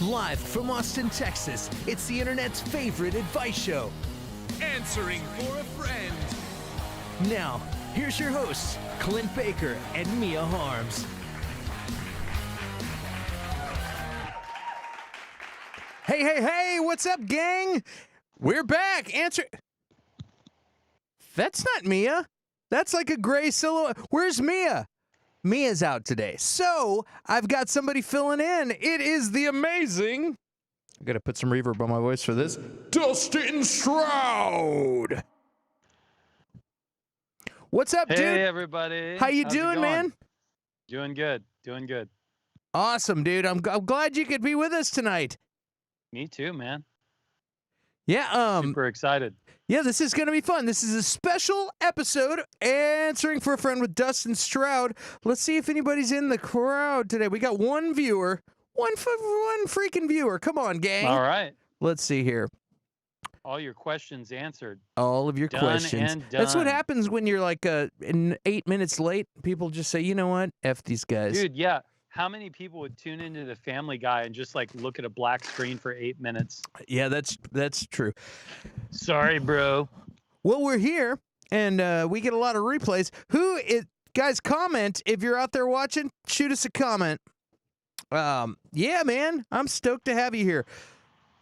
Live from Austin, Texas, it's the internet's favorite advice show. Answering for a friend. Now, here's your hosts, Clint Baker and Mia Harms. Hey, what's up, gang? We're back. That's not Mia. That's like a gray silhouette. Where's Mia? Mia's out today. So, I've got somebody filling in. It is the amazing... I gotta put some reverb on my voice for this. Dustin Stroud! What's up, dude? Hey, everybody. How you How's it doing, going? man? Doing good. Doing good. Awesome, dude. I'm glad you could be with us tonight. Me too, man. Yeah, Super excited. Yeah, this is going to be fun. This is a special episode, Answering for a Friend with Dustin Stroud. Let's see if anybody's in the crowd today. We got one viewer. One freaking viewer. Come on, gang. All right. Let's see here. All your questions answered. All of your Done questions. and That's what done. happens when you're like 8 minutes late. People just say, you know what? F these guys. Dude, yeah. How many people would tune into the Family Guy and just like look at a black screen for 8 minutes? Yeah, that's true. Sorry, bro. Well, we're here, and we get a lot of replays. Guys, comment if you're out there watching. Shoot us a comment. Yeah, man, I'm stoked to have you here.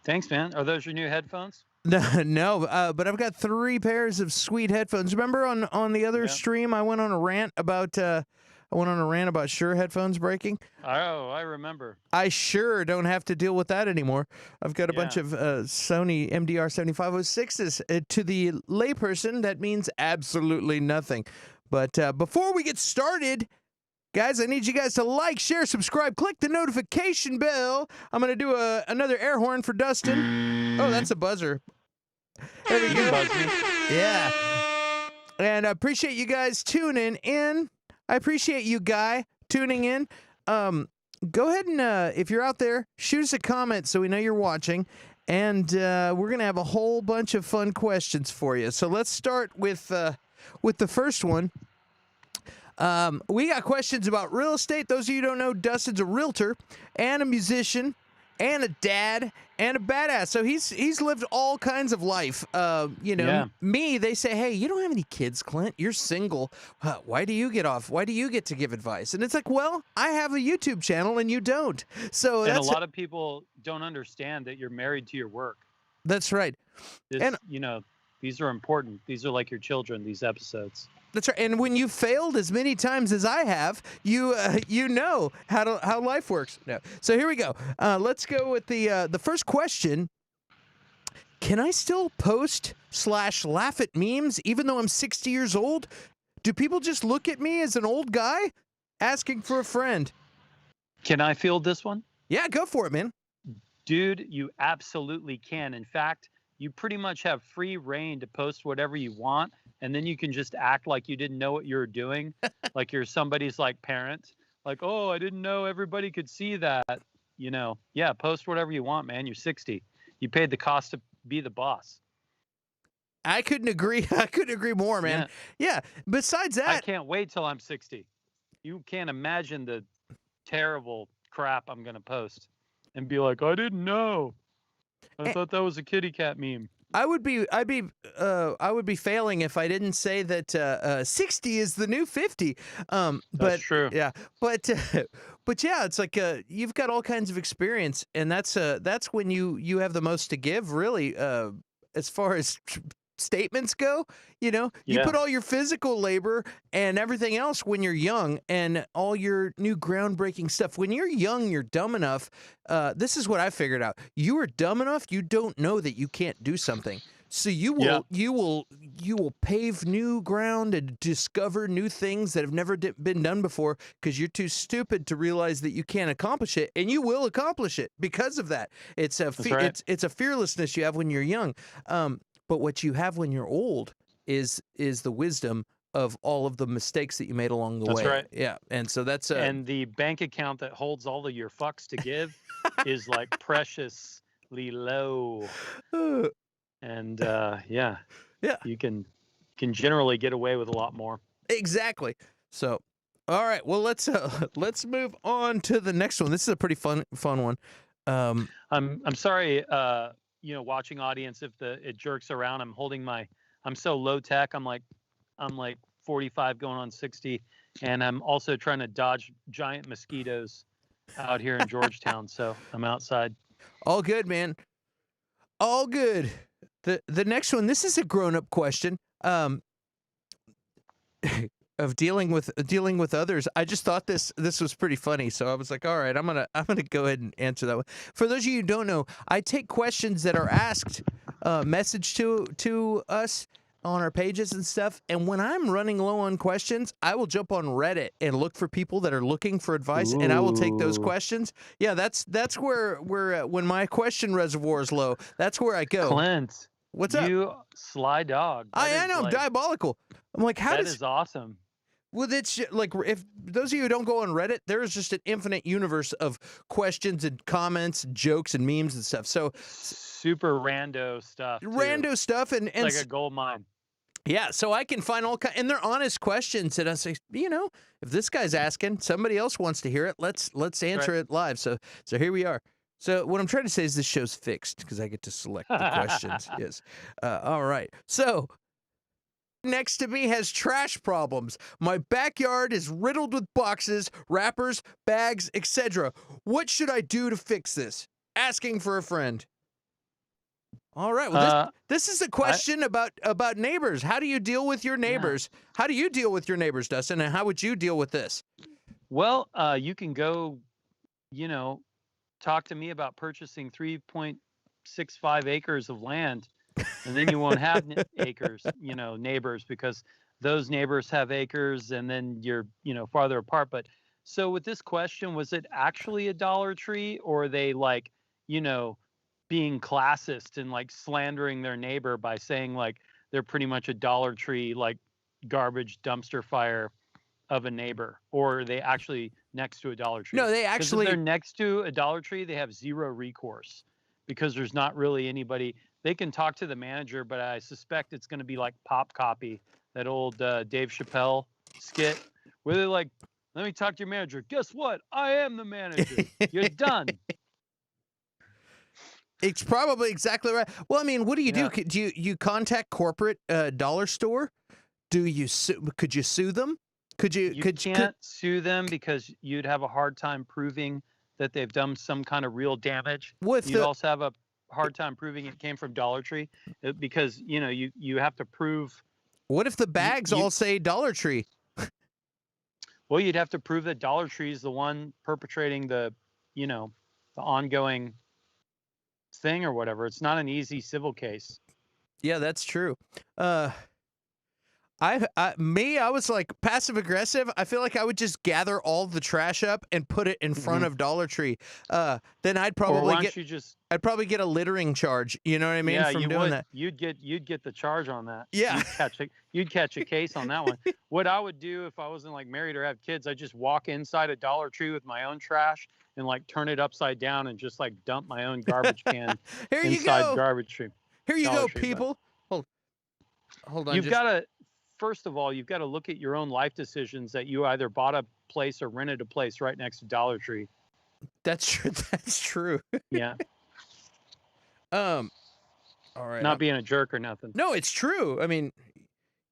Thanks, man. Are those your new headphones? No, but I've got 3 pairs of sweet headphones. Remember on the other stream, I went on a rant about Shure headphones breaking. Oh, I remember. I sure don't have to deal with that anymore. I've got a bunch of Sony MDR 7506s. To the layperson, that means absolutely nothing. But before we get started, guys, I need you guys to like, share, subscribe, click the notification bell. I'm going to do another air horn for Dustin. Oh, that's a buzzer. There we go. Buzz me. Yeah. And I appreciate you guys tuning in. I appreciate you, Guy, tuning in. Go ahead and, if you're out there, shoot us a comment so we know you're watching. And we're going to have a whole bunch of fun questions for you. So let's start with the first one. We got questions about real estate. Those of you who don't know, Dustin's a realtor and a musician and a dad and a badass. So he's lived all kinds of life. Me, they say, hey, you don't have any kids, Clint. You're single. Why do you get off? Why do you get to give advice? And it's like, well, I have a YouTube channel and you don't. So and a lot of people don't understand that you're married to your work. That's right. These are important. These are like your children, these episodes. That's right. And when you've failed as many times as I have, you know how life works. No. So here we go. Let's go with the first question. Can I still post / laugh at memes even though I'm 60 years old? Do people just look at me as an old guy asking for a friend? Can I field this one? Yeah, go for it, man. Dude, you absolutely can. In fact, you pretty much have free reign to post whatever you want. And then you can just act like you didn't know what you were doing, like you're somebody's like parent. Like, oh, I didn't know everybody could see that. Yeah, post whatever you want, man. You're 60. You paid the cost to be the boss. I couldn't agree. I couldn't agree more, man. Yeah. Besides that, I can't wait till I'm 60. You can't imagine the terrible crap I'm gonna post and be like, I didn't know. I thought that was a kitty cat meme. I would be failing if I didn't say that 60 is the new 50. That's true. Yeah, but yeah, it's like you've got all kinds of experience, and that's when you have the most to give, really, as far as statements go. You put all your physical labor and everything else when you're young, and all your new groundbreaking stuff. When you're young, you're dumb enough. This is what I figured out. You are dumb enough. You don't know that you can't do something. So you will pave new ground and discover new things that have never been done before because you're too stupid to realize that you can't accomplish it, and you will accomplish it because of that. It's a it's a fearlessness you have when you're young. But what you have when you're old is the wisdom of all of the mistakes that you made along the way. That's right. Yeah, and so that's and the bank account that holds all of your fucks to give is like preciously low. And you can generally get away with a lot more. Exactly. So, all right. Well, let's move on to the next one. This is a pretty fun one. I'm sorry, watching audience if it jerks around. I'm so low tech. I'm like 45 going on 60, and I'm also trying to dodge giant mosquitoes out here in Georgetown. So I'm outside. All good, man. All good. The next one, this is a grown-up question. Of dealing with others. I just thought this was pretty funny, so I was like, all right, I'm gonna go ahead and answer that one. For those of you who don't know, I take questions that are asked, message to us on our pages and stuff, and when I'm running low on questions, I will jump on Reddit and look for people that are looking for advice, and I will take those Ooh, questions. Yeah, that's where when my question reservoir is low, that's where I go. Clint, What's up? you sly dog. I know, I'm diabolical. I'm like, how That does is awesome. well, it's like if those of you who don't go on Reddit, there's just an infinite universe of questions and comments, jokes and memes and stuff. So Super rando stuff too. rando stuff and It's like a gold mine. yeah, so I can find all kind and they're honest questions and I say, if this guy's asking, somebody else wants to hear it. Let's answer it live. So here we are. So what I'm trying to say is this show's fixed because I get to select the questions. Yes. All right. So next to me has trash problems. My backyard is riddled with boxes, wrappers, bags, etc. What should I do to fix this? Asking for a friend. All right. Well, this is a question about neighbors. How do you deal with your neighbors? Yeah. How do you deal with your neighbors, Dustin? And how would you deal with this? Well, you can go, talk to me about purchasing 3.65 acres of land, and then you won't have acres, neighbors, because those neighbors have acres, and then you're, farther apart. But so with this question, was it actually a Dollar Tree, or are they like, being classist and like slandering their neighbor by saying like they're pretty much a Dollar Tree, like garbage dumpster fire of a neighbor, or are they actually next to a Dollar Tree? No, they actually, if they're next to a Dollar Tree, they have zero recourse because there's not really anybody. They can talk to the manager, but I suspect it's going to be like Pop Copy, that old Dave Chappelle skit where they're like, let me talk to your manager. Guess what? I am the manager. You're done. It's probably exactly right. Well, I mean, what do you do? Do you contact corporate dollar store? Do you could you sue them? You can't sue them because you'd have a hard time proving that they've done some kind of real damage. You'd also have a hard time proving it came from Dollar Tree because you have to prove. What if the bags all say Dollar Tree? Well, you'd have to prove that Dollar Tree is the one perpetrating the ongoing thing or whatever. It's not an easy civil case. Yeah, that's true. I was like passive aggressive. I feel like I would just gather all the trash up and put it in front of Dollar Tree. Then I'd probably I'd probably get a littering charge. You know what I mean? Yeah, from doing that. You'd get the charge on that. Yeah, you'd catch a case on that one. What I would do if I wasn't like married or have kids, I'd just walk inside a Dollar Tree with my own trash and like turn it upside down and just like dump my own garbage can inside garbage tree. Here you go, people. Hold on. First of all, you've got to look at your own life decisions that you either bought a place or rented a place right next to Dollar Tree. That's true. That's true. Yeah. All right. Not being a jerk or nothing. No, it's true. I mean,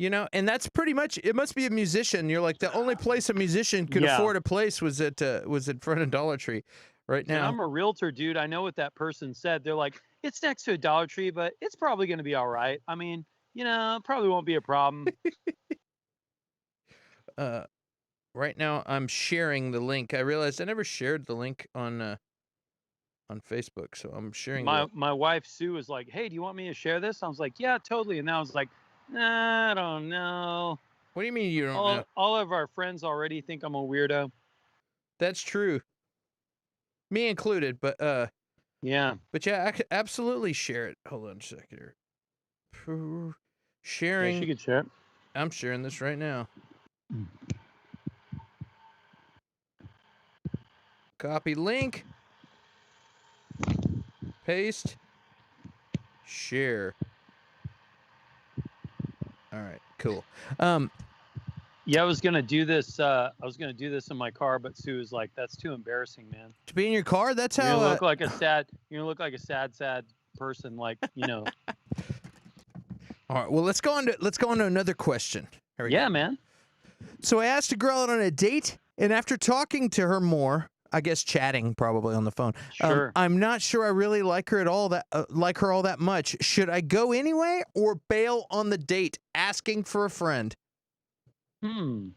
and that's pretty much. It must be a musician. You're like the only place a musician could afford a place was in front of Dollar Tree. Right now, I'm a realtor, dude. I know what that person said. They're like, it's next to a Dollar Tree, but it's probably going to be all right. I mean, probably won't be a problem. Right now I'm sharing the link. I realized I never shared the link on Facebook, so I'm sharing. My wife Sue was like, "Hey, do you want me to share this?" I was like, "Yeah, totally." And I was like, "Nah, I don't know." What do you mean you don't know? All of our friends already think I'm a weirdo. That's true. Me included, but yeah. But yeah, I could absolutely share it. Hold on a second here. Sharing. Yeah, she could share it. I'm sharing this right now. Copy link. Paste. Share. All right, cool. Yeah, I was gonna do this. I was gonna do this in my car, but Sue was like, "That's too embarrassing, man. To be in your car? That's You're how. gonna look like a sad. You're gonna look like a sad person. Like, you know." All right. Well, let's go on to another question. Here we go. Yeah, man. So I asked a girl out on a date, and after talking to her more, I guess chatting probably on the phone, Sure. I'm not sure I really like her at all. Like her all that much. Should I go anyway or bail on the date? Asking for a friend. Hmm.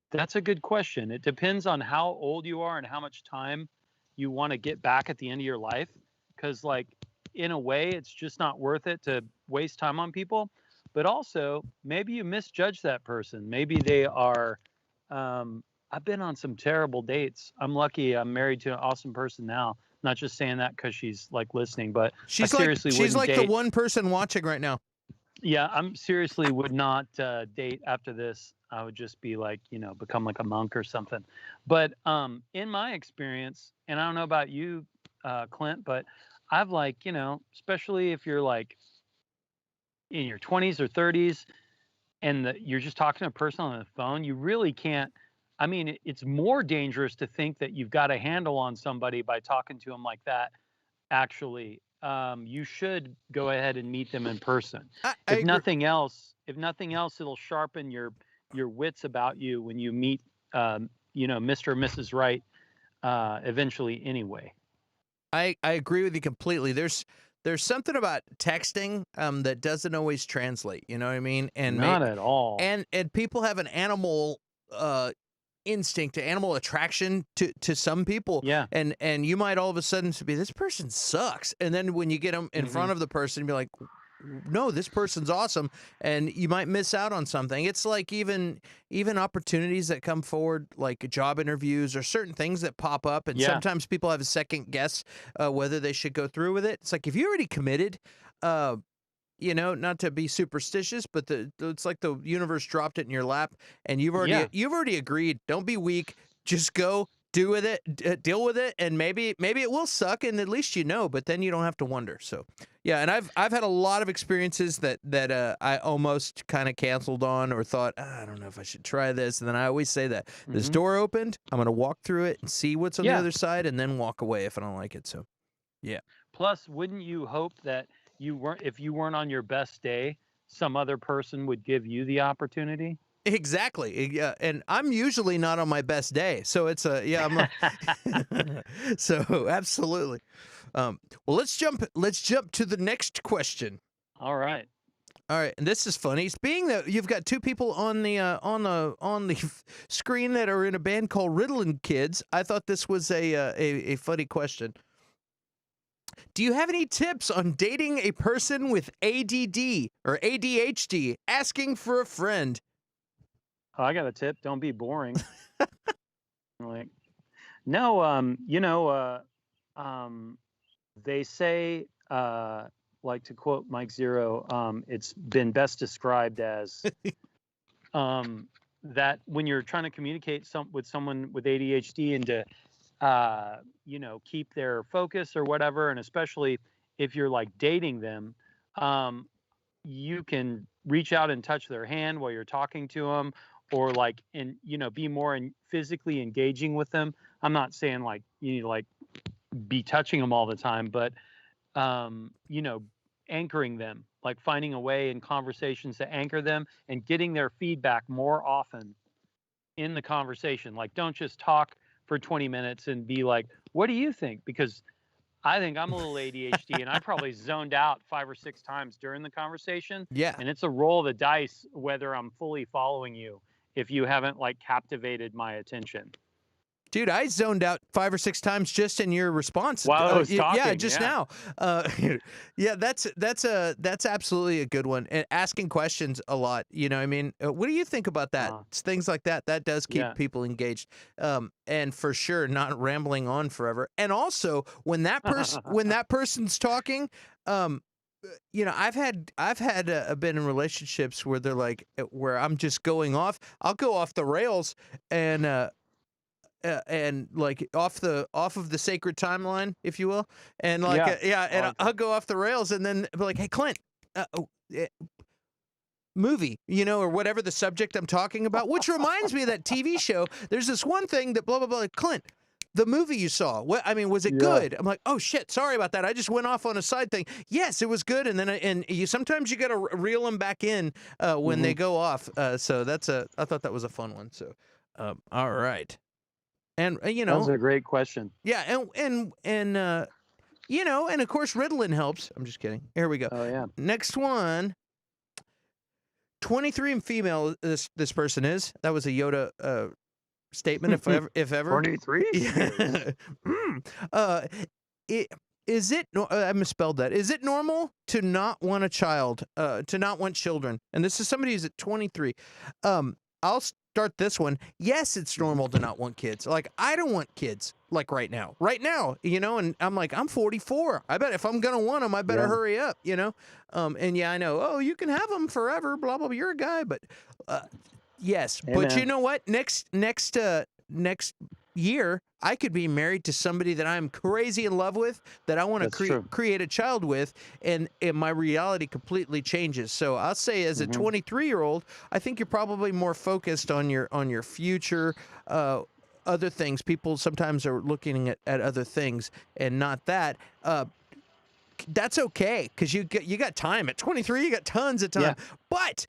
That's a good question. It depends on how old you are and how much time you want to get back at the end of your life. Because, like, in a way, it's just not worth it to waste time on people. But also, maybe you misjudge that person. Maybe they are. I've been on some terrible dates. I'm lucky I'm married to an awesome person now. Not just saying that because she's like listening, but I seriously She's wouldn't like the date. one person watching right now. Yeah, I'm seriously would not date after this. I would just be like, become like a monk or something. But in my experience, and I don't know about you, Clint, but I've like, especially if you're like in your 20s or 30s and you're just talking to a person on the phone, you really can't. I mean, it's more dangerous to think that you've got a handle on somebody by talking to them like that. Actually, you should go ahead and meet them in person. I agree. If nothing else, it'll sharpen your wits about you when you meet, Mr. or Mrs. Right, eventually. Anyway. I agree with you completely. There's something about texting that doesn't always translate. You know what I mean? And Not at all. and people have an animal instinct, animal attraction to some people. Yeah. And you might all of a sudden be, this person sucks, and then when you get them in front of the person, be like, no, this person's awesome, and you might miss out on something. It's like even opportunities that come forward, like job interviews or certain things that pop up, and Yeah. sometimes people have a second guess whether they should go through with it. It's like if you already committed, not to be superstitious, but it's like the universe dropped it in your lap, and you've already agreed. Don't be weak. Just go. Do with it, deal with it, and maybe it will suck, and at least you know. But then you don't have to wonder. So, yeah, and I've had a lot of experiences that I almost kind of canceled on or thought, I don't know if I should try this, and then I always say that this door opened, I'm gonna walk through it and see what's on the other side, and then walk away if I don't like it. So, yeah. Plus, wouldn't you hope that if you weren't on your best day, some other person would give you the opportunity? Exactly. Yeah, and I'm usually not on my best day, so it's I'm so absolutely. Well, let's jump to the next question. All right. All right, and this is funny. Being that you've got two people on the screen that are in a band called Ritalin Kids, I thought this was a funny question. Do you have any tips on dating a person with ADD or ADHD? Asking for a friend. Oh, I got a tip. Don't be boring. Like, no, they say, like to quote Mike Zero, it's been best described as that when you're trying to communicate with someone with ADHD and to, keep their focus or whatever, and especially if you're like dating them, you can reach out and touch their hand while you're talking to them, or like, be more physically engaging with them. I'm not saying like you need to like be touching them all the time, but anchoring them, like finding a way in conversations to anchor them and getting their feedback more often in the conversation. Like, don't just talk for 20 minutes and be like, what do you think? Because I think I'm a little ADHD and I probably zoned out 5 or 6 times during the conversation. Yeah. And it's a roll of the dice whether I'm fully following you if you haven't like captivated my attention. Dude, I zoned out 5 or 6 times just in your response. While I was talking, yeah, just now. Yeah, that's absolutely a good one. And asking questions a lot. You know what I mean? What do you think about that? Things like that. That does keep people engaged. And for sure, not rambling on forever. And also, when that person's talking, I've been in relationships where they're like, where I'm just going off. I'll go off the rails and like off of the sacred timeline, if you will, and like I'll go off the rails, and then be like, "Hey, Clint, movie, or whatever the subject I'm talking about, which reminds me of that TV show. There's this one thing that blah, blah, blah. Clint, the movie you saw, was it Yeah. good? I'm like, oh shit, sorry about that. I just went off on a side thing. Yes, it was good. And then, sometimes you got to reel them back in when they go off. So I thought that was a fun one. So, all right. And, That was a great question. yeah. And of course, Ritalin helps. I'm just kidding. Here we go. Oh, yeah. Next one. 23 and female, this person is. That was a Yoda statement, if ever. 23? Yeah. I misspelled that. Is it normal to not want a child, to not want children? And this is somebody who's at 23. I'll start this one. Yes, it's normal to not want kids. Like, I don't want kids, like right now, and I'm like, I'm 44. I bet if I'm going to want them, I better hurry up, and yeah, I know, oh, you can have them forever, blah, blah, blah. You're a guy, but, yes. Hey, but man. you know what? Next year, I could be married to somebody that I'm crazy in love with, that I want to create a child with, and my reality completely changes. So I'll say, as a 23-year-old, I think you're probably more focused on your future, other things. People sometimes are looking at other things and not that. That's okay, because you got time. At 23, you got tons of time. Yeah. But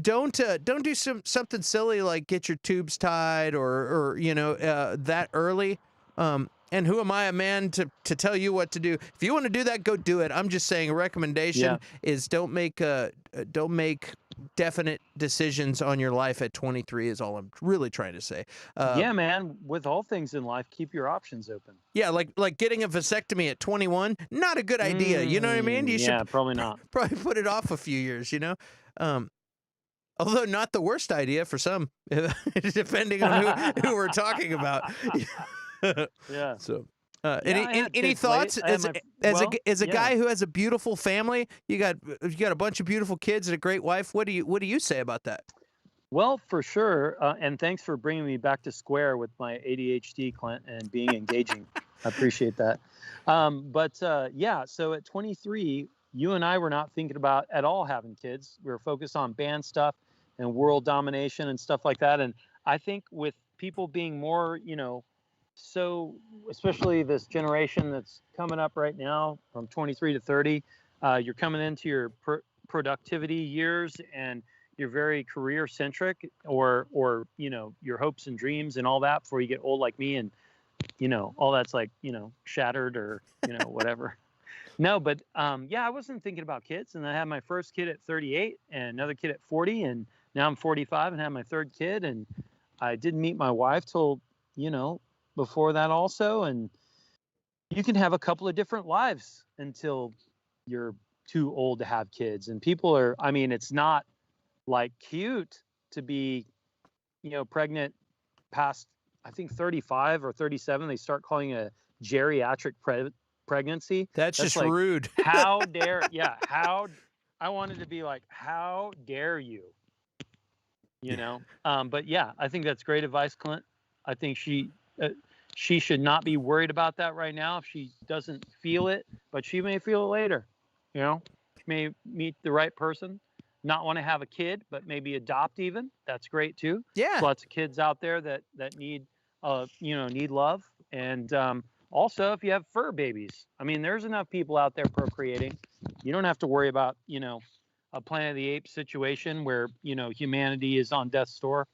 don't do something silly like get your tubes tied or that early. And who am I, a man, to tell you what to do? If you want to do that, go do it. I'm just saying, a recommendation is don't make definite decisions on your life at 23 is all I'm really trying to say. Yeah, man. With all things in life, keep your options open. Yeah, like getting a vasectomy at 21, not a good idea. You know what I mean? You should probably not. probably put it off a few years. Although not the worst idea for some, depending on who we're talking about. Yeah. So, I had any kids thoughts late. as a guy who has a beautiful family? You got a bunch of beautiful kids and a great wife. What do you say about that? Well, for sure. And thanks for bringing me back to square with my ADHD, Clint, and being engaging. I appreciate that. Yeah, so at 23, you and I were not thinking about at all having kids. We were focused on band stuff and world domination and stuff like that. And I think with people being more, so especially this generation that's coming up right now from 23 to 30, you're coming into your productivity years, and you're very career centric, or your hopes and dreams and all that before you get old like me, and all that's like shattered, or whatever. No, but I wasn't thinking about kids, and I had my first kid at 38 and another kid at 40, and now I'm 45 and had my third kid, and I didn't meet my wife till before that also. And you can have a couple of different lives until you're too old to have kids. And people are, it's not like cute to be, pregnant past, I think 35 or 37. They start calling it a geriatric pregnancy. That's just like, rude. How dare, I wanted to be like, how dare you? But yeah, I think that's great advice, Clint. I think she should not be worried about that right now if she doesn't feel it, but she may feel it later. She may meet the right person, not want to have a kid, but maybe adopt even. That's great too. Yeah. There's lots of kids out there that need need love. And also, if you have fur babies, there's enough people out there procreating. You don't have to worry about a Planet of the Apes situation where humanity is on death's door.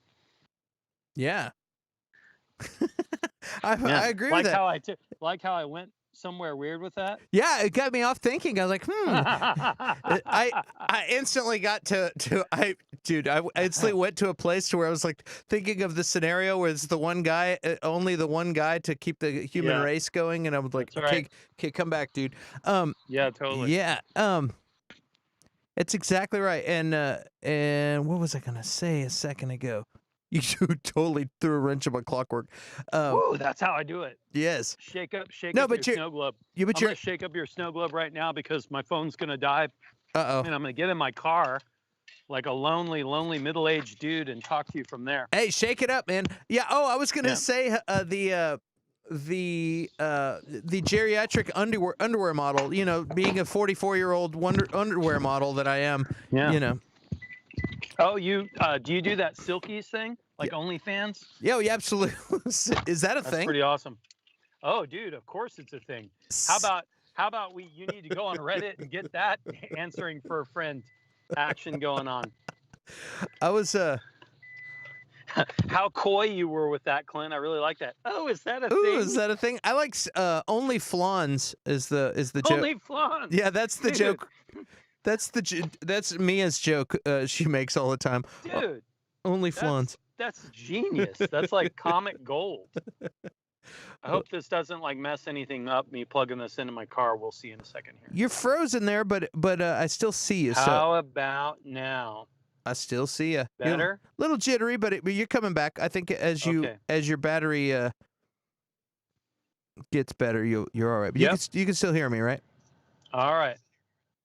Yeah. I agree with that. Like how I went somewhere weird with that. Yeah, it got me off thinking. I was like, I instantly got to I instantly went to a place to where I was like thinking of the scenario where it's the one guy, only the one guy to keep the human race going, and I was like, okay, come back, dude. Yeah, totally. Yeah. It's exactly right. And what was I gonna say a second ago? You totally threw a wrench in my clockwork. Ooh, that's how I do it. Yes. Shake up your snow globe. Yeah, but I'm gonna shake up your snow globe right now because my phone's gonna die. Uh-oh. And I'm gonna get in my car like a lonely middle-aged dude and talk to you from there. Hey, shake it up, man. Yeah. Oh, I was gonna say the geriatric underwear model. Being a 44-year-old underwear model that I am. Yeah. Oh, you do you do that Silkies thing Yeah, like OnlyFans? yeah, absolutely. Is that a That's thing? pretty awesome. Oh, dude, of course it's a thing. How S- about you need to go on Reddit and get that answering for a friend action going on. I was How coy you were with that, Clint. I really like that. Oh, is that a ooh, is thing? that a thing? I like only flans is the joke. Only flans, Yeah, that's the dude. joke. That's Mia's joke. She makes all the time. Dude, Only flans. that's genius. That's like comic gold. I Uh, hope this doesn't like mess anything up. Me plugging this into my car. We'll see in a second here. You're frozen there, but I still see you. So How about now? I still see you. You're a Better? little jittery, but you're coming back. I think Okay. as your battery gets better, you're all right. But Yep. you can still hear me, right? All right.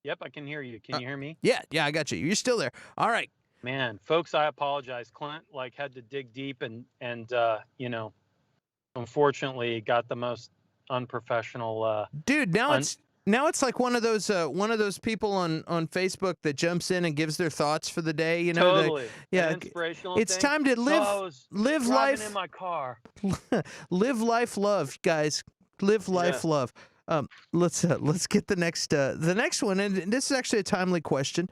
Yep, I can hear you. Can you hear me? Yeah, I got you. You're still there. All right. Man, folks, I apologize. Clint like had to dig deep and you know, unfortunately got the most unprofessional Dude, un- now it's like one of those people on Facebook that jumps in and gives their thoughts for the day, you know, totally yeah, an inspirational it's thing. time to So I was live driving life in my car. live life love, guys. Live life Yeah. love. Let's get the next one, and this is actually a timely question.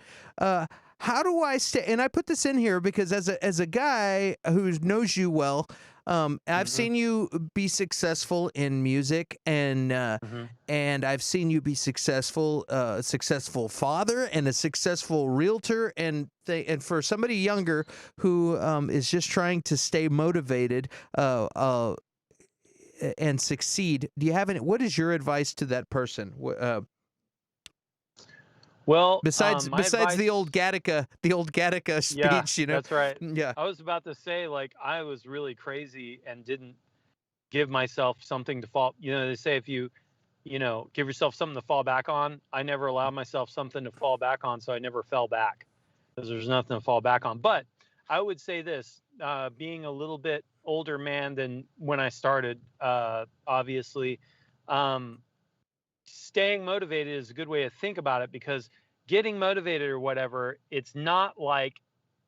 How do I stay? And I put this in here because as a guy who knows you well, I've Mhm. seen you be successful in music, Mhm. and I've seen you be successful, a successful father and a successful realtor, and for somebody younger who is just trying to stay motivated, and succeed. Do you have any? What is your advice to that person? Well, my Besides advice, the old Gattaca yeah, speech, you know? that's right. Yeah. I was about to say like I was really crazy and didn't give myself something to fall. You know, they say if you know, give yourself something to fall back on. I never allowed myself something to fall back on, so I never fell back because there's nothing to fall back on. But I would say this, being a little bit older man than when I started, obviously, um, staying motivated is a good way to think about it because getting motivated or whatever, it's not like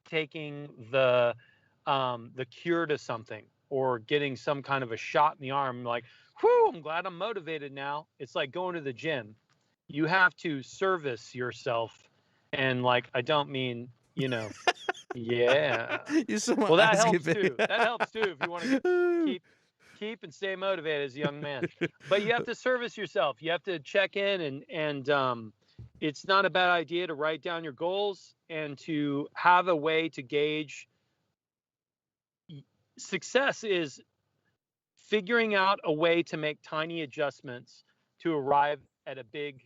taking the cure to something or getting some kind of a shot in the arm like, whew, I'm glad I'm motivated now. It's like going to the gym. You have to service yourself. And like I don't mean, you know, yeah. You someone Well, that asking helps me. too. That helps too if you want to keep and stay motivated as a young man. But you have to service yourself. You have to check in and it's not a bad idea to write down your goals and to have a way to gauge success is figuring out a way to make tiny adjustments to arrive at a big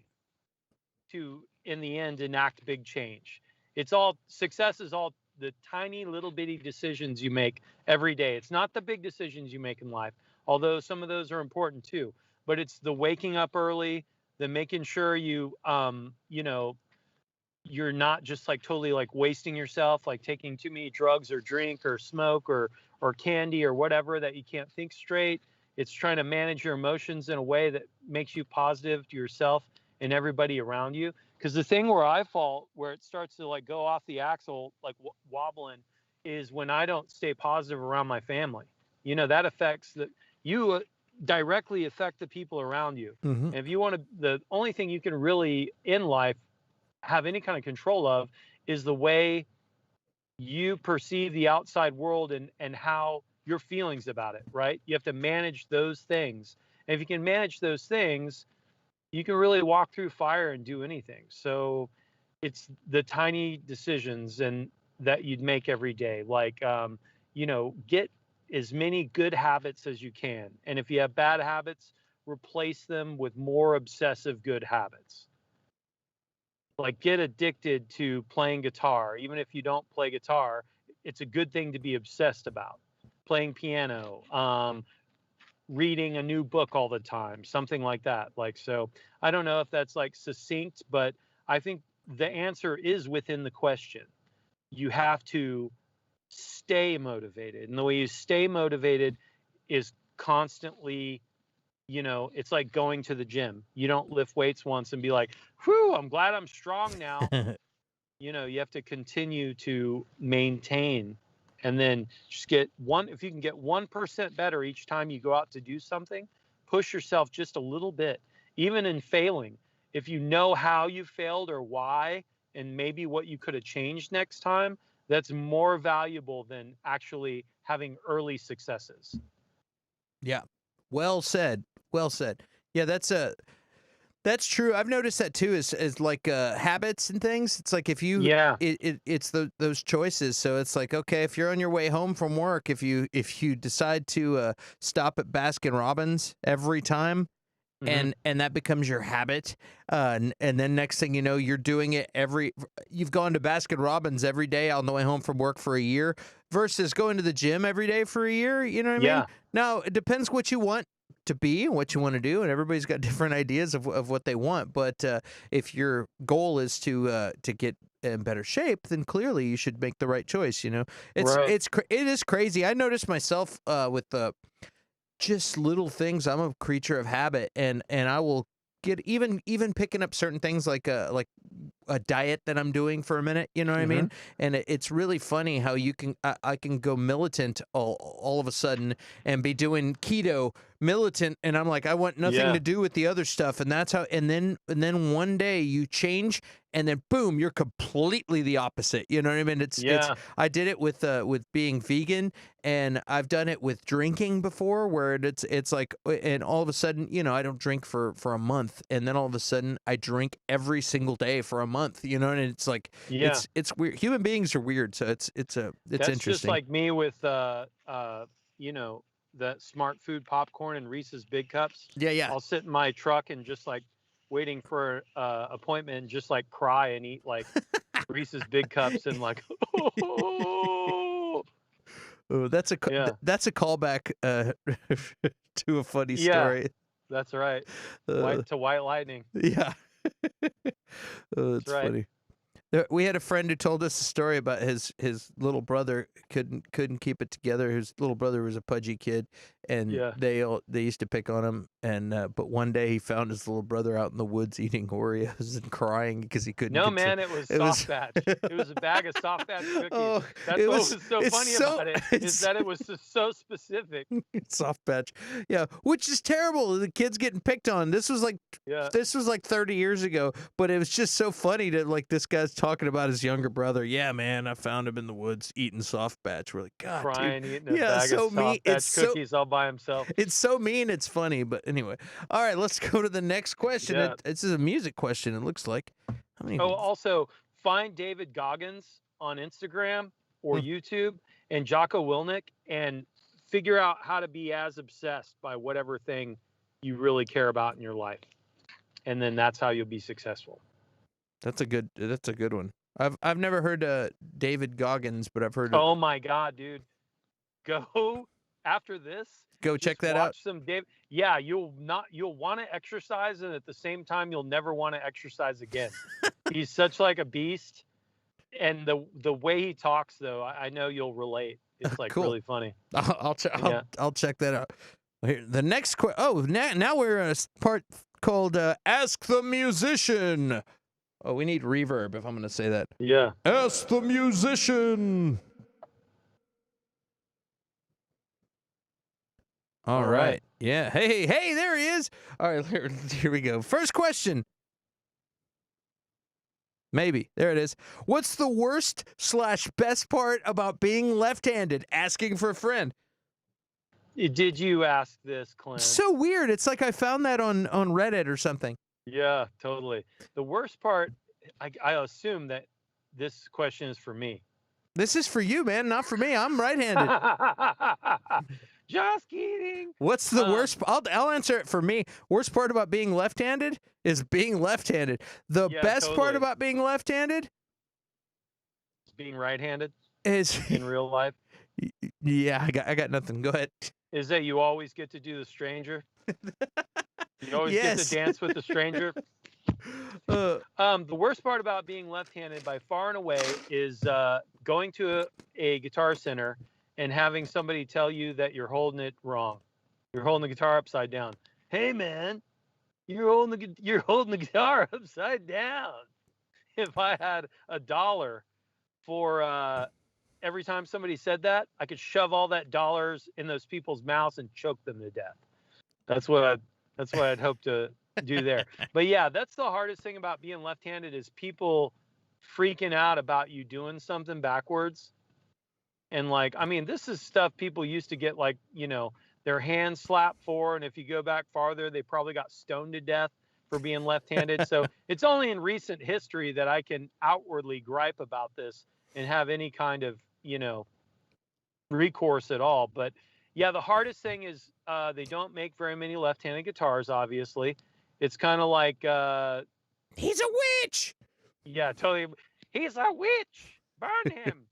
to in the end enact big change. It's all success is all the tiny little bitty decisions you make every day. It's not the big decisions you make in life, although some of those are important too. But it's the waking up early, the making sure you know, you're not just like totally like wasting yourself, like taking too many drugs or drink or smoke or candy or whatever that you can't think straight. It's trying to manage your emotions in a way that makes you positive to yourself and everybody around you. Because the thing where I fall, where it starts to like go off the axle, like wobbling, is when I don't stay positive around my family. You know, that affects the you directly affect the people around you. Hmm. And if you want to, the only thing you can really in life have any kind of control of is the way you perceive the outside world and how your feelings about it, right? You have to manage those things. And if you can manage those things, you can really walk through fire and do anything. So it's the tiny decisions and that you'd make every day, like you know, get as many good habits as you can. And if you have bad habits, replace them with more obsessive good habits. Like get addicted to playing guitar. Even if you don't play guitar, it's a good thing to be obsessed about. Playing piano, reading a new book all the time, something like that. Like, so I don't know if that's like succinct, but I think the answer is within the question. You have to stay motivated. And the way you stay motivated is constantly, you know, it's like going to the gym. You don't lift weights once and be like, whew, I'm glad I'm strong now. you have to continue to maintain, and then just get one. If you can get 1% better each time you go out to do something, push yourself just a little bit, even in failing. If you know how you failed or why, and maybe what you could have changed next time, that's more valuable than actually having early successes. Yeah. Well said. Well said. Yeah, that's true. I've noticed that too is like habits and things. It's like if you Yeah. it's those choices. So it's like, okay, if you're on your way home from work, if you decide to stop at Baskin Robbins every time, Hmm. and that becomes your habit, and then next thing you know, you're doing it you've gone to Baskin Robbins every day on the way home from work for a year versus going to the gym every day for a year. You know what I mean? Yeah. Now it depends what you want to be and what you want to do, and everybody's got different ideas of what they want. But if your goal is to get in better shape, then clearly you should make the right choice. You know, Right. it is crazy. I noticed myself with just little things. I'm a creature of habit, and I will get even picking up certain things like a diet that I'm doing for a minute. You know what I Hmm. mean? And it's really funny how I can go militant all of a sudden and be doing keto militant, and I'm like, I want nothing Yeah. to do with the other stuff, and that's how. And then one day you change, and then boom, you're completely the opposite. You know what I mean? It's Yeah. I did it with being vegan, and I've done it with drinking before, where it's like, and all of a sudden, I don't drink for a month, and then all of a sudden I drink every single day for a month. And it's like Yeah. it's weird. Human beings are weird, so it's That's just interesting. like me with you know, the Smart Food popcorn and Reese's Big Cups. Yeah, yeah. I'll sit in my truck and just like waiting for appointment and just like cry and eat like Reese's Big Cups and like oh Oh, yeah. that's a callback to a funny Yeah, story. that's right. Uh, White Lightning. yeah. Oh, That's that's right. funny. We had a friend who told us a story about his little brother couldn't keep it together. His little brother was a pudgy kid, and Yeah. they used to pick on him. And but one day he found his little brother out in the woods eating Oreos and crying because he couldn't No, control. man, it was It Soft was Batch. It was a bag of Soft Batch cookies. oh, That's it what was was so it's funny so about it, is it's that it was just so specific. soft batch, yeah, which is terrible. The kids getting picked on. Yeah. This was like 30 years ago, but it was just so funny that like this guy's talking about his younger brother. Yeah, man, I found him in the woods eating soft batch. We're like, God, dude, Crying, eating a yeah, bag of so mean. Soft Batch cookies all by himself. It's so mean. It's funny, but anyway. All right, let's go to the next question. Yeah. This is a music question. It looks like. How many? Oh, also find David Goggins on Instagram or Hmm. YouTube and Jocko Willnick and figure out how to be as obsessed by whatever thing you really care about in your life. And then that's how you'll be successful. That's a good one. I've never heard David Goggins, but I've heard Oh my God, dude. Go after this. go check Just that out. watch some Dave. Yeah, you'll want to exercise, and at the same time, you'll never want to exercise again. He's such like a beast, and the way he talks, though, I know you'll relate. It's like Cool. really funny. I'll check that out. Here, the next now we're in a part called Ask the Musician. Oh, we need reverb if I'm going to say that. Yeah. Ask the Musician. All right. Yeah. Hey, there he is. All right, here we go. First question. Maybe. There it is. What's the worst/best part about being left-handed? Asking for a friend. Did you ask this, Clint? So weird. It's like I found that on Reddit or something. Yeah, totally. The worst part, I assume that this question is for me. This is for you, man, not for me. I'm right-handed. Just kidding. What's the worst? I'll answer it for me. Worst part about being left-handed is being left-handed. The Yeah, best part totally. about being left-handed Being right-handed is in real life yeah, I got nothing. Go ahead. is that you always get to do the stranger. You always get Yes. to dance with the stranger. The worst part about being left-handed by far and away is going to a Guitar Center and having somebody tell you that you're holding it wrong. You're holding the guitar upside down. Hey man, you're holding the guitar upside down. if I had $1 for every time somebody said that, I could shove all that dollars in those people's mouths and choke them to death. That's what I'd hope to do there. But yeah, that's the hardest thing about being left-handed is people freaking out about you doing something backwards. And like, I mean, this is stuff people used to get like, their hands slapped for, and if you go back farther, they probably got stoned to death for being left-handed. So it's only in recent history that I can outwardly gripe about this and have any kind of, recourse at all. But yeah, the hardest thing is they don't make very many left-handed guitars, obviously. It's kind of like He's a witch. yeah, totally. He's a witch. Burn him.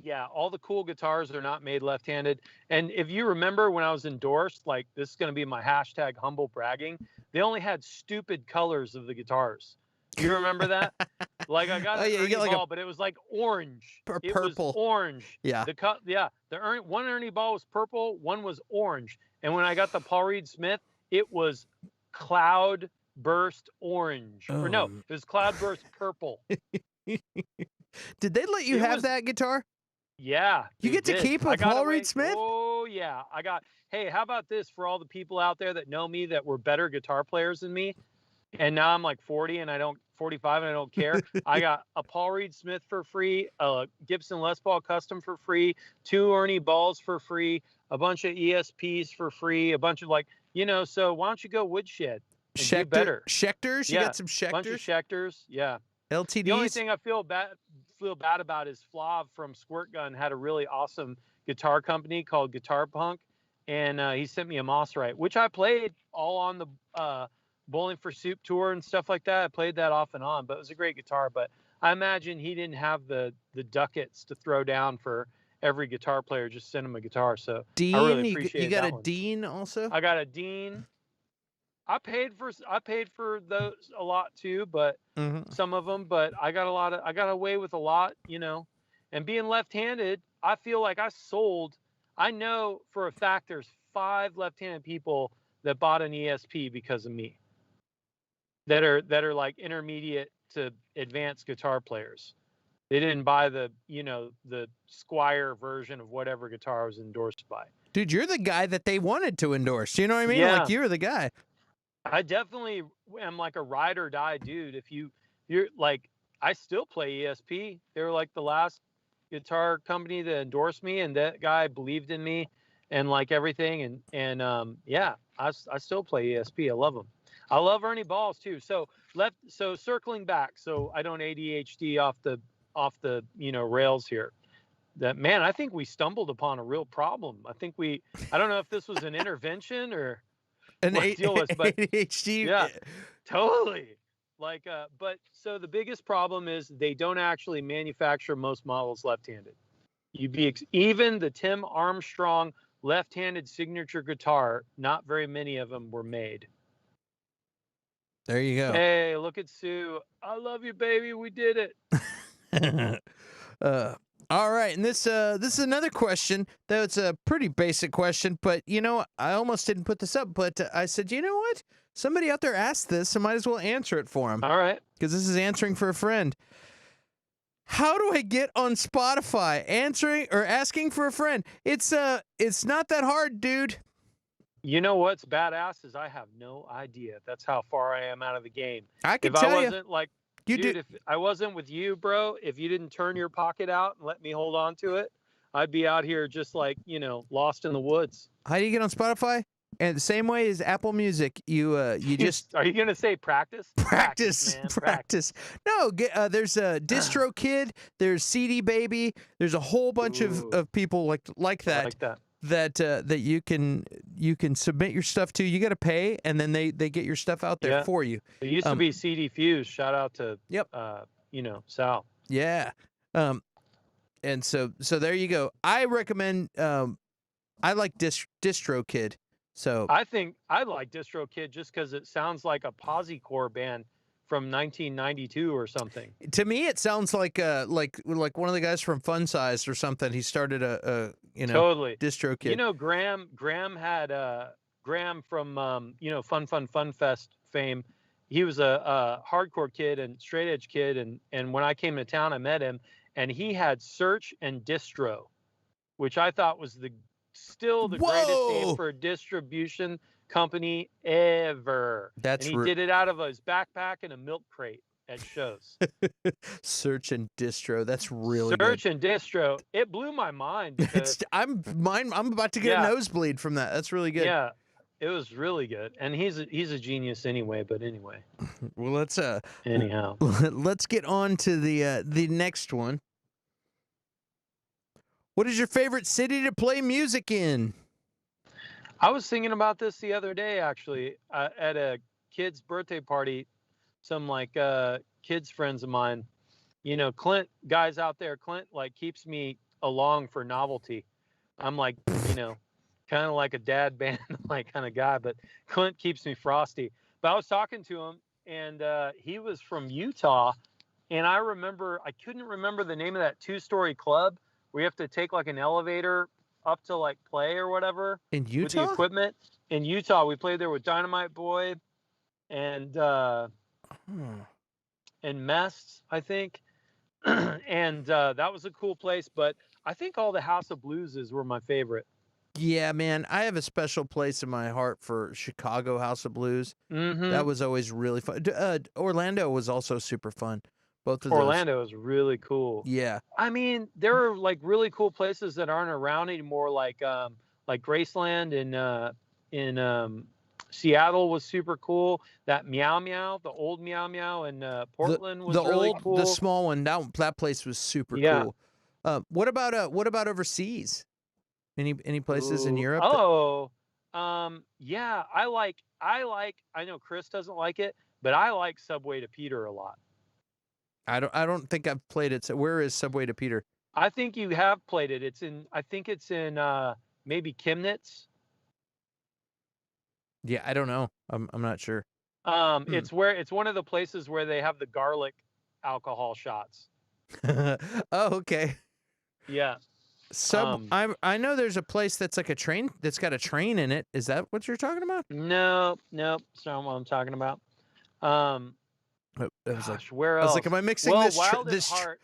Yeah, all the cool guitars are not made left-handed. And if you remember when I was endorsed, like this is going to be my hashtag humble bragging, they only had stupid colors of the guitars. You remember that? Like I got Oh, an yeah, you Ernie get like ball, but it was like orange. It was purple. orange. Yeah. One Ernie ball was purple, one was orange. And when I got the Paul Reed Smith, it was cloud burst orange. Or no, Oh. it was cloud burst purple. Did they let you It have was- that guitar? Yeah. You they get to did. keep I a got Paul away- Reed Smith? Oh yeah. Hey, how about this for all the people out there that know me that were better guitar players than me? And now I'm like 45 and I don't care. I got a Paul Reed Smith for free, a Gibson Les Paul Custom for free, 2 Ernie balls for free, a bunch of ESPs for free, a bunch of so why don't you go woodshed and do better? Schecters? You Yeah, got some Bunch of Schecters? Schecters, yeah. LTDs? The only thing I feel bad about is Flav from Squirt Gun had a really awesome guitar company called Guitar Punk, and he sent me a Mossrite, which I played all on the Bowling for Soup tour and stuff like that. I played that off and on, but it was a great guitar. But I imagine he didn't have the ducats to throw down for every guitar player. Just send him a guitar. So Dean? I really you appreciate got that a one. Dean also? I got a Dean. I paid for those a lot too, but Mhm. some of them. But I got away with a lot, And being left-handed, I feel like I know for a fact there's 5 left-handed people that bought an ESP because of me. That are like intermediate to advanced guitar players. They didn't buy the Squire version of whatever guitar I was endorsed by. Dude, you're the guy that they wanted to endorse. You know what I mean? Yeah. Like you're the guy. I definitely am like a ride or die dude. If you're like, I still play ESP. They were like the last guitar company that endorsed me, and that guy believed in me and like everything. And yeah, I still play ESP. I love them. I love Ernie balls too. So circling back, so I don't ADHD off the rails here. That man, I think we stumbled upon a real problem. I don't know if this was an intervention or An what deal was, but ADHD. yeah, totally. Like, but so the biggest problem is they don't actually manufacture most models left-handed. Even the Tim Armstrong left-handed signature guitar, not very many of them were made. There you go. Hey, look at Sue. I love you, baby. We did it. All right, and this is another question. Though it's a pretty basic question, but I almost didn't put this up, but I said, you know what? Somebody out there asked this, so might as well answer it for him. All right. Because this is answering for a friend. How do I get on Spotify? Asking for a friend. It's not that hard, dude. You know what's badass is I have no idea. That's how far I am out of the game. I can If tell I you. wasn't like, You dude, do. if I wasn't with you, bro, if you didn't turn your pocket out and let me hold on to it, I'd be out here just like, lost in the woods. How do you get on Spotify? And the same way as Apple Music, you just Are you gonna say practice? practice. Man, No, there's a DistroKid, there's CD Baby, there's a whole bunch Ooh. of people like I that. like that. That you can submit your stuff to. You got to pay, and then they get your stuff out there Yeah. for you. It used to be CD Fuse. Shout out to Yep. Sal. Yeah. And so there you go. I recommend. I like DistroKid. So I think I like DistroKid just because it sounds like a Positcore band from 1992 or something. to me, it sounds like one of the guys from Fun Size or something. He started a Totally. DistroKid. Graham had Graham from Fun Fest fame he was a hardcore kid and straight edge kid, and when I came to town, I met him, and he had Search and Distro, which I thought was still the greatest name Whoa! for a distribution company ever. And That's he did it out of his backpack and a milk crate at shows. Search and Distro. That's really good. Search and Distro, it blew my mind because I'm about to get a yeah, nosebleed from that. That's really good. yeah, it was really good. And he's a genius anyway, but anyway. Well, Anyhow. let's get on to the next one. What is your favorite city to play music in? I was thinking about this the other day, actually, at a kid's birthday party. Some like kids friends of mine, Clint, guys out there, Clint like keeps me along for novelty. I'm like, kind of like a dad band like kind of guy, but Clint keeps me frosty. But I was talking to him, and he was from Utah, and I couldn't remember the name of that 2-story club where you have to take like an elevator up to like play or whatever In with the Utah? equipment. In Utah, we played there with Dynamite Boy and Mess, I think. And that was a cool place, but I think all the House of Blueses were my favorite. Yeah, man, I have a special place in my heart for Chicago House of Blues. Mm-hmm. That was always really fun. Orlando was also super fun. Both of those. Orlando is really cool. Yeah. I mean, there are like really cool places that aren't around anymore, like Graceland in Seattle was super cool. That Meow Meow, the old Meow Meow in Portland was really cool. The small one, that place was super cool. What about overseas? Any places in Europe? Yeah, I know Chris doesn't like it, but I like Subway to Peter a lot. I don't think I've played it. So where is Subway to Peter? I think you have played it. I think it's in maybe Chemnitz. Yeah, I don't know. I'm not sure. It's one of the places where they have the garlic alcohol shots. Oh, okay. Yeah. I know there's a place that's like a train that's got a train in it. Is that what you're talking about? No, it's not what I'm talking about. Where else? I was like, am I mixing well, this?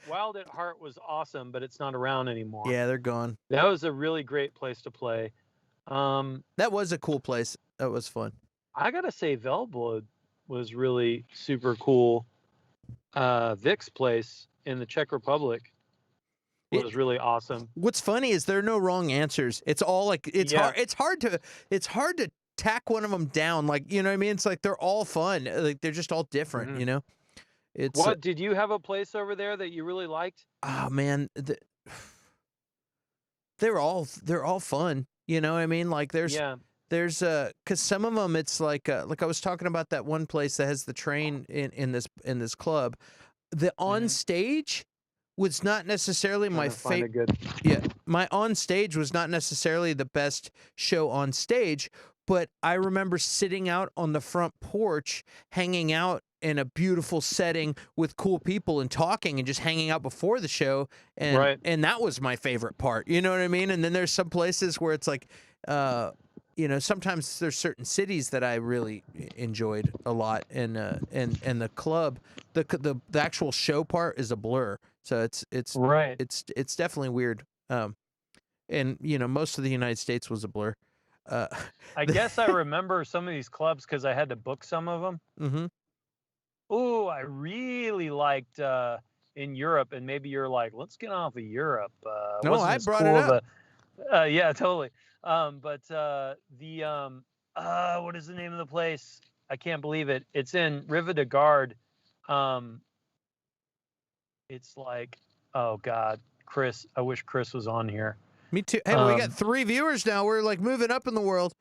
Wild at Heart was awesome, but it's not around anymore. Yeah, they're gone. That was a really great place to play. That was a cool place. That was fun. I gotta say, Velblood was really super cool. Vic's place in the Czech Republic was really awesome. What's funny is there are no wrong answers. It's all like hard. It's hard to tack one of them down. Like, you know what I mean? It's like they're all fun. Like they're just all different. Mm-hmm. You know. What did you have a place over there that you really liked? Oh man, they're all fun. You know what I mean? Like there's because some of them it's like I was talking about that one place that has the train in this club. The on stage was not necessarily my favorite. Yeah, my on stage was not necessarily the best show on stage, but I remember sitting out on the front porch, hanging out in a beautiful setting with cool people and talking and just hanging out before the show, and that was my favorite part. You know what I mean? And then there's some places where it's like, sometimes there's certain cities that I really enjoyed a lot, and the club, the actual show part is a blur. So it's definitely weird. And most of the United States was a blur. I guess I remember some of these clubs because I had to book some of them. Mm-hmm. Oh, I really liked in Europe, and maybe you're like, let's get off of Europe. No, I brought it up. Yeah, totally. But what is the name of the place? I can't believe it. It's in Riva de Garde. It's like, oh God, Chris. I wish Chris was on here. Me too. Hey, we got 3 viewers now. We're like moving up in the world.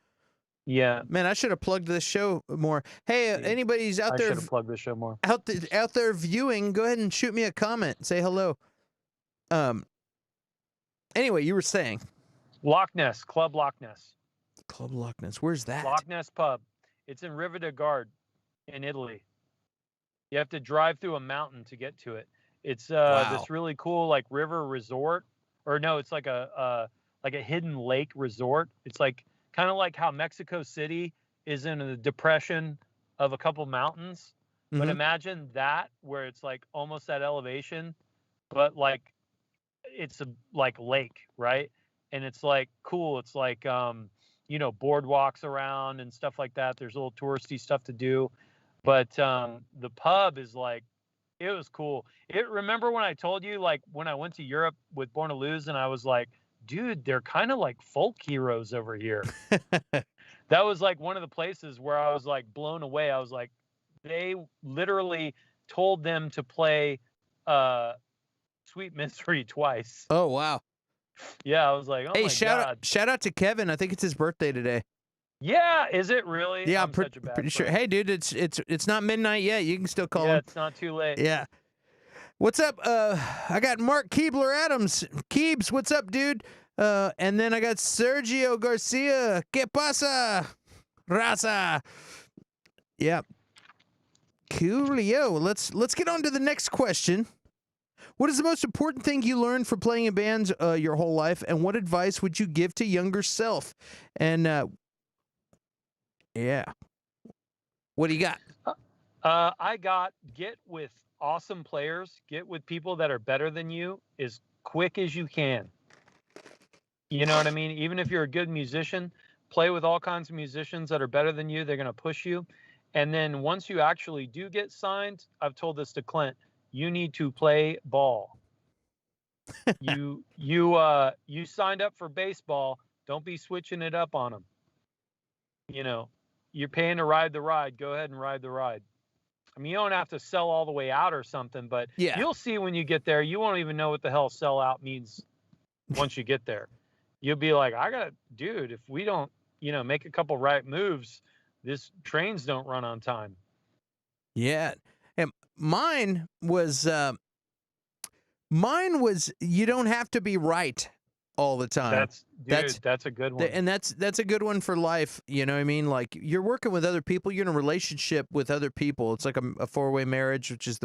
Yeah. Man, I should have plugged this show more. Hey, anybody's out there? I should have plugged this show more. Out there viewing, go ahead and shoot me a comment. Say hello. Anyway, you were saying. Loch Ness, Club Loch Ness. Club Loch Ness. Where's that? Loch Ness Pub. It's in Riva de Garde in Italy. You have to drive through a mountain to get to it. It's this really cool like river resort, or no, it's like a hidden lake resort. It's like kind of like how Mexico City is in a depression of a couple mountains. But Mhm. imagine that where it's like almost at elevation, but like it's a like lake, right? And it's like cool. It's like boardwalks around and stuff like that. There's little touristy stuff to do. But the pub is like it was cool. Remember when I told you like when I went to Europe with Born to Lose and I was like, dude, they're kind of like folk heroes over here. That was like one of the places where I was like blown away. I was like, they literally told them to play uh Sweet Mystery twice. Oh, wow. Yeah, I was like, oh Hey, my God. shout out to Kevin. I think it's his birthday today. Yeah, is it really? Yeah, I'm such a bad pretty sure. friend. Hey, dude, it's not midnight yet. You can still call Yeah, him. it's not too late. Yeah. What's up? I got Mark Keebler Adams. Keebs, what's up, dude? And then I got Sergio Garcia. ¿Qué pasa? Raza. Yeah. Coolio. Let's get on to the next question. What is the most important thing you learned from playing in bands your whole life, and what advice would you give to younger self? And yeah, what do you got? I got get with awesome players, get with people that are better than you as quick as you can. You know what I mean? Even if you're a good musician, play with all kinds of musicians that are better than you. They're going to push you. And then once you actually do get signed, I've told this to Clint, you need to play ball. You signed up for baseball. Don't be switching it up on them. You're paying to ride the ride. Go ahead and ride the ride. I mean, you don't have to sell all the way out or something, but Yeah. you'll see when you get there. You won't even know what the hell sell out means once you get there. You'll be like, dude, if we don't, make a couple right moves, this trains don't run on time. Yeah. And mine was you don't have to be right all the time. That's a good one. And that's a good one for life. You know what I mean? Like you're working with other people, you're in a relationship with other people. It's like a four-way marriage, which is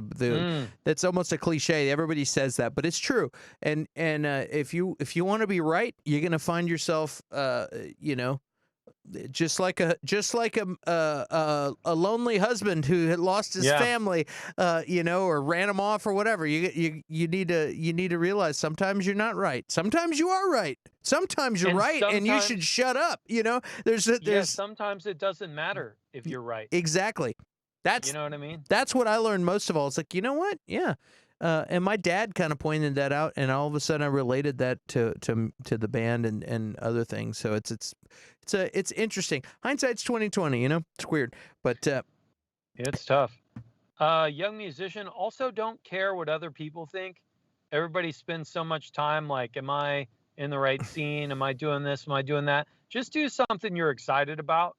that's almost a cliche. Everybody says that, but it's true. And if you want to be right, you're gonna find yourself just like a lonely husband who had lost his family, or ran him off or whatever. You need to realize sometimes you're not right. Sometimes you are right. Sometimes you're right, and you should shut up. There's sometimes it doesn't matter if you're right. Exactly. You know what I mean? That's what I learned most of all. It's like, you know what? Yeah. And my dad kind of pointed that out, and all of a sudden I related that to the band and other things. So it's interesting. Hindsight's 2020. It's weird, but it's tough. Young musician, also don't care what other people think. Everybody spends so much time like, am I in the right scene? Am I doing this? Am I doing that? Just do something you're excited about,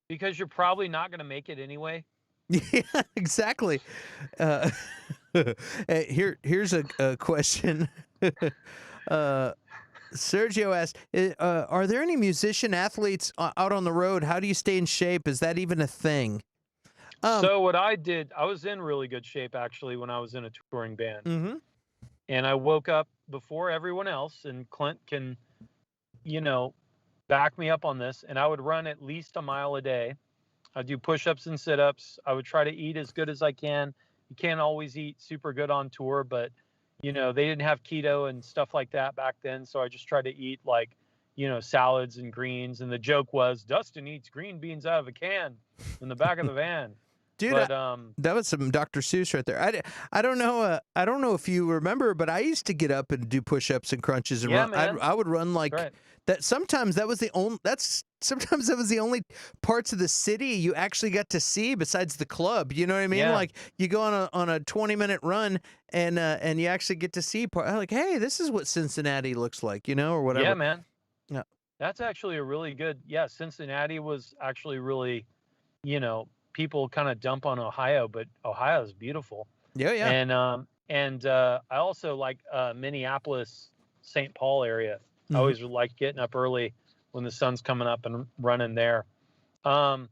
because you're probably not going to make it anyway. Yeah, exactly. Here's a question. Sergio asked, are there any musician athletes out on the road? How do you stay in shape? Is that even a thing? So what I did, I was in really good shape actually when I was in a touring band. Mm-hmm. And I woke up before everyone else, and Clint can, back me up on this. And I would run at least a mile a day. I'd do push-ups and sit-ups. I would try to eat as good as I can. You can't always eat super good on tour, but they didn't have keto and stuff like that back then. So I just tried to eat like, salads and greens. And the joke was Dustin eats green beans out of a can in the back of the van. Dude, but, that was some Dr. Seuss right there. I don't know. I don't know if you remember, but I used to get up and do push-ups and crunches and run. Man. I would run like right. that. Sometimes that was the only parts of the city you actually got to see besides the club. You know what I mean? Yeah. Like you go on a 20-minute run and you actually get to see like, hey, this is what Cincinnati looks like, or whatever. Yeah, man. Yeah. That's actually a really good. Yeah, Cincinnati was actually really, people kind of dump on Ohio, but Ohio is beautiful. Yeah, yeah. And I also like Minneapolis, St. Paul area. Mm-hmm. I always like getting up early when the sun's coming up and running there. Yeah,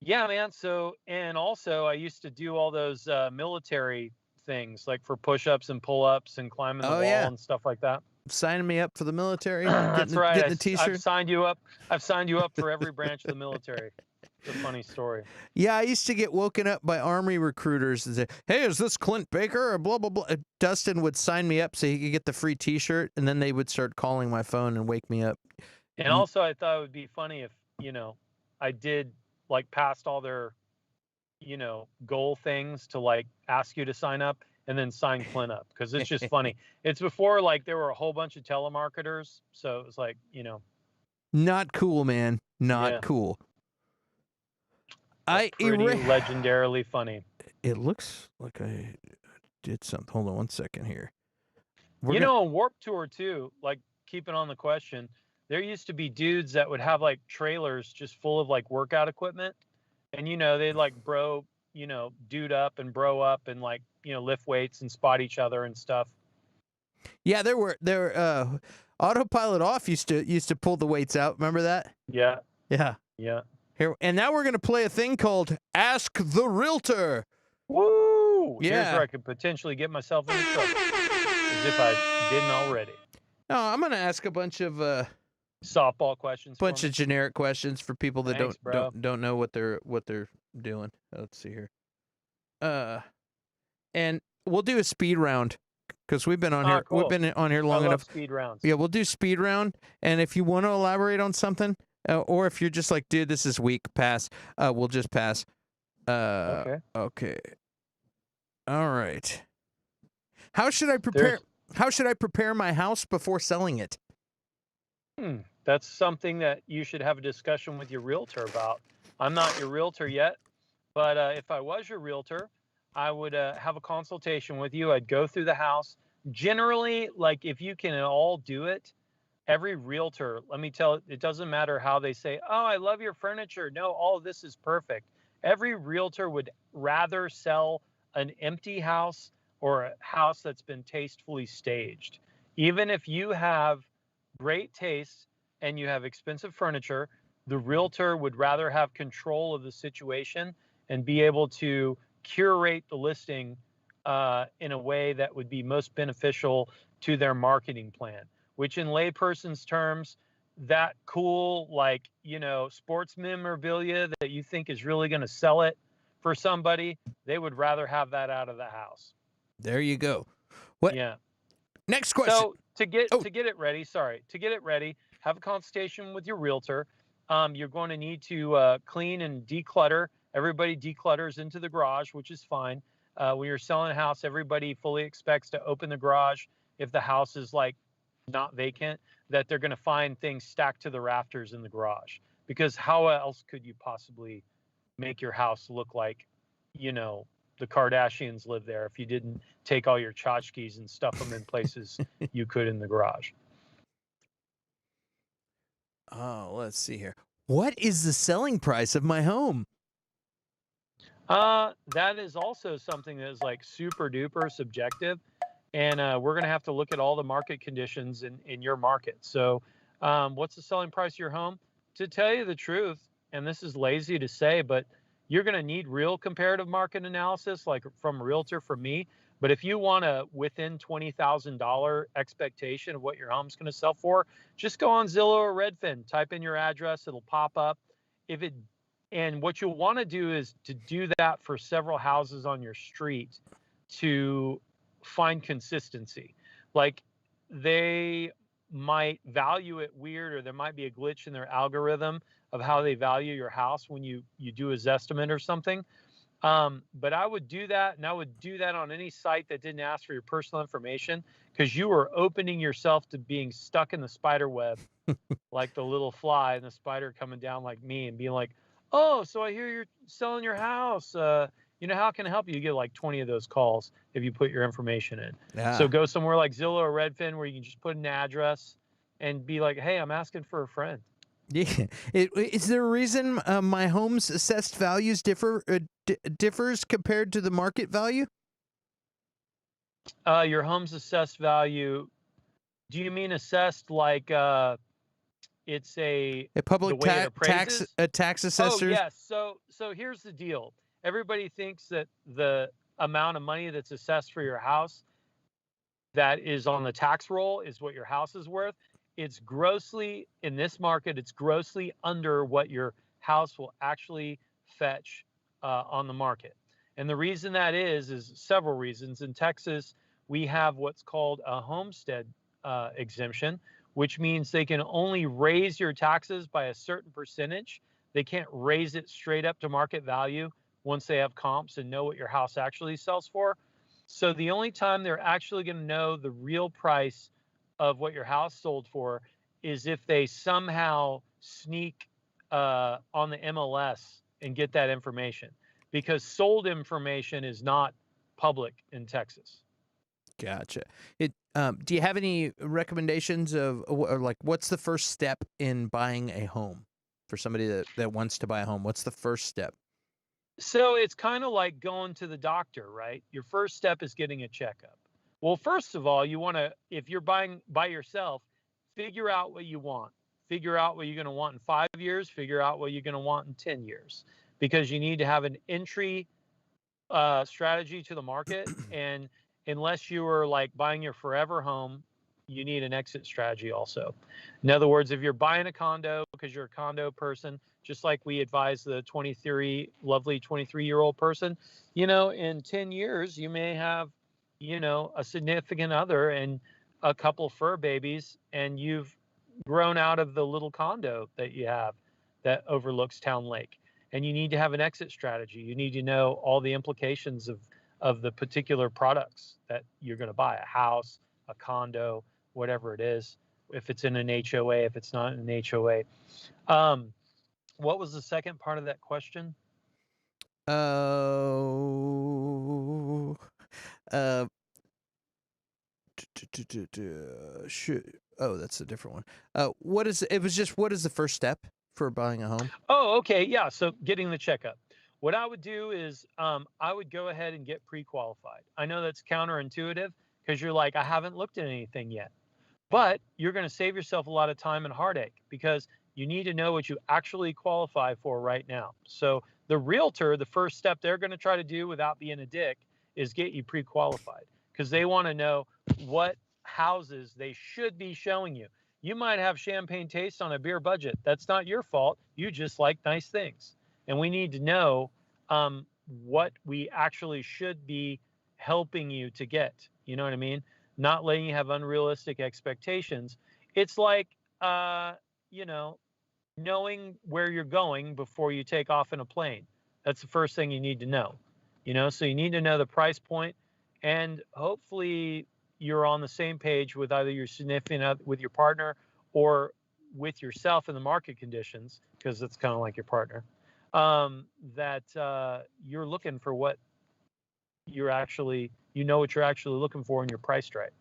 man. So, and also I used to do all those military things like for push-ups and pull-ups and climbing the wall and stuff like that. Signing me up for the military. That's right. Getting the t-shirt. I've signed you up. I've signed you up for every branch of the military. It's a funny story. Yeah, I used to get woken up by Army recruiters and say, "Hey, is this Clint Baker?" Or blah blah blah. Dustin would sign me up so he could get the free T-shirt, and then they would start calling my phone and wake me up. And also, I thought it would be funny if, I did like passed all their, goal things to like ask you to sign up and then sign Clint up, because it's just funny. It's before like there were a whole bunch of telemarketers. So it was like, Not cool, man. Not yeah, cool. pretty legendarily funny. It looks like I did something. Hold on one second here. On Warp Tour too, like keeping on the question, there used to be dudes that would have like trailers just full of like workout equipment, and they'd like dude up and bro up and like lift weights and spot each other and stuff. Yeah, there were Autopilot Off used to pull the weights out. Remember that? Yeah. Yeah. Here, and now we're gonna play a thing called Ask the Realtor. Woo! Yeah. Here's where I could potentially get myself into trouble, as if I didn't already. No, I'm gonna ask a bunch of softball questions. Bunch of generic questions for people that don't know what they're doing. Let's see here. And we'll do a speed round because we've been on here. Cool. We've been on here long I love enough. Speed rounds. Yeah, we'll do speed round, and if you want to elaborate on something, or if you're just like, dude, this is weak, pass. We'll just pass. Okay. All right. How should I prepare? How should I prepare my house before selling it? That's something that you should have a discussion with your realtor about. I'm not your realtor yet, but if I was your realtor, I would have a consultation with you. I'd go through the house. Generally, like if you can all do it, every realtor, let me tell it doesn't matter how they say, "Oh, I love your furniture." No, all of this is perfect. Every realtor would rather sell an empty house or a house that's been tastefully staged. Even if you have great taste and you have expensive furniture, the realtor would rather have control of the situation and be able to curate the listing in a way that would be most beneficial to their marketing plan, which in layperson's terms, that cool, like, sports memorabilia that you think is really going to sell it for somebody, they would rather have that out of the house. There you go. What? Yeah. Next question. So to get it ready, have a consultation with your realtor. You're going to need to clean and declutter. Everybody declutters into the garage, which is fine. When you're selling a house, everybody fully expects to open the garage if the house is like not vacant, that they're going to find things stacked to the rafters in the garage. Because how else could you possibly make your house look like, the Kardashians live there if you didn't take all your tchotchkes and stuff them in places you could in the garage? Oh, let's see here. What is the selling price of my home? That is also something that is like super duper subjective. And we're going to have to look at all the market conditions in your market. So what's the selling price of your home? To tell you the truth, and this is lazy to say, but you're going to need real comparative market analysis, like from a realtor, from me. But if you want a within $20,000 expectation of what your home's going to sell for, just go on Zillow or Redfin, type in your address, it'll pop up. And what you'll want to do is to do that for several houses on your street to find consistency. Like they might value it weird, or there might be a glitch in their algorithm of how they value your house when you do a Zestimate or something. But I would do that, and I would do that on any site that didn't ask for your personal information, because you are opening yourself to being stuck in the spider web like the little fly and the spider coming down like me and being like, "Oh, so I hear you're selling your house. How can I help you?" You get like 20 of those calls if you put your information in. Yeah. So go somewhere like Zillow or Redfin where you can just put an address and be like, "Hey, I'm asking for a friend." Yeah. Is there a reason my home's assessed values differs compared to the market value? Your home's assessed value. Do you mean assessed like it's a public tax assessor? Oh, yes. So here's the deal. Everybody thinks that the amount of money that's assessed for your house that is on the tax roll is what your house is worth. It's grossly, in this market, it's grossly under what your house will actually fetch on the market. And the reason that is several reasons. In Texas, we have what's called a homestead exemption, which means they can only raise your taxes by a certain percentage. They can't raise it straight up to market value once they have comps and know what your house actually sells for. So the only time they're actually going to know the real price of what your house sold for is if they somehow sneak on the MLS and get that information, because sold information is not public in Texas. Gotcha. Do you have any recommendations of, or like, what's the first step in buying a home for somebody that wants to buy a home? What's the first step? So it's kind of like going to the doctor, right? Your first step is getting a checkup. Well, first of all, you want to, if you're buying by yourself, figure out what you want. Figure out what you're going to want in 5 years, figure out what you're going to want in 10 years, because you need to have an entry strategy to the market. And unless you are like buying your forever home, you need an exit strategy also. In other words, if you're buying a condo because you're a condo person, just like we advise the lovely 23-year-old person, in 10 years, you may have, a significant other and a couple fur babies, and you've grown out of the little condo that you have that overlooks Town Lake. And you need to have an exit strategy. You need to know all the implications of the particular products that you're going to buy, a house, a condo, whatever it is, if it's in an HOA, if it's not in an HOA. What was the second part of that question? Oh, oh, that's a different one. What is the first step for buying a home? Oh, okay. Yeah. So getting the checkup. What I would do is I would go ahead and get pre-qualified. I know that's counterintuitive because you're like, I haven't looked at anything yet. But you're going to save yourself a lot of time and heartache because you need to know what you actually qualify for right now. So the realtor, the first step they're going to try to do without being a dick is get you pre-qualified, because they want to know what houses they should be showing you. You might have champagne taste on a beer budget. That's not your fault. You just like nice things. And we need to know what we actually should be helping you to get. You know what I mean? Not letting you have unrealistic expectations. It's like, knowing where you're going before you take off in a plane. That's the first thing you need to know. So you need to know the price point, and hopefully you're on the same page with either your significant other, with your partner, or with yourself in the market conditions, because it's kind of like your partner, that you're looking for what you're actually, what you're actually looking for, and you're priced right.